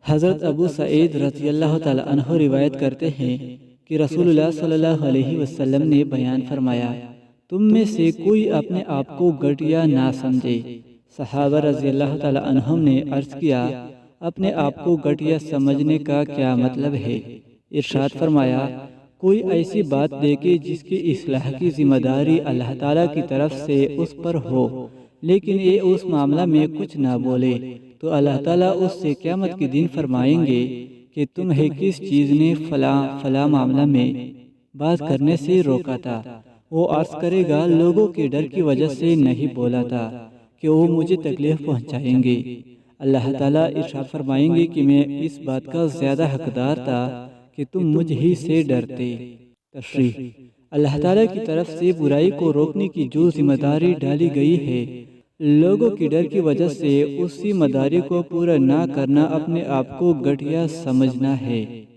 حضرت ابو سعید رضی اللہ تعالی عنہ روایت کرتے ہیں کہ رسول اللہ صلی اللہ علیہ وسلم نے بیان فرمایا، تم میں سے کوئی اپنے آپ کو گھٹیا نہ سمجھے۔ صحابہ رضی اللہ تعالی عنہم نے عرض کیا، اپنے آپ کو گھٹیا سمجھنے کا کیا مطلب ہے؟ ارشاد فرمایا، کوئی ایسی بات دیکھے جس کی اصلاح کی ذمہ داری اللہ تعالیٰ کی طرف سے اس پر ہو، لیکن یہ اس معاملہ میں کچھ نہ بولے، تو اللہ تعالیٰ اس سے قیامت کے دن فرمائیں گے کہ تمہیں کس چیز نے فلاں معاملہ میں بات کرنے سے روکا تھا؟ وہ عرض کرے گا، لوگوں کے ڈر کی وجہ سے نہیں بولا تھا کہ وہ مجھے تکلیف پہنچائیں گے۔ اللہ تعالیٰ ارشاد فرمائیں گے کہ میں اس بات کا زیادہ حقدار تھا کہ تم مجھ ہی سے ڈرتے۔ تشریح: اللہ تعالیٰ کی طرف سے برائی کو روکنے کی جو ذمہ داری ڈالی گئی ہے، لوگوں کے ڈر کی وجہ سے اس ذمہ داری کو پورا نہ کرنا اپنے آپ کو گھٹیا سمجھنا ہے۔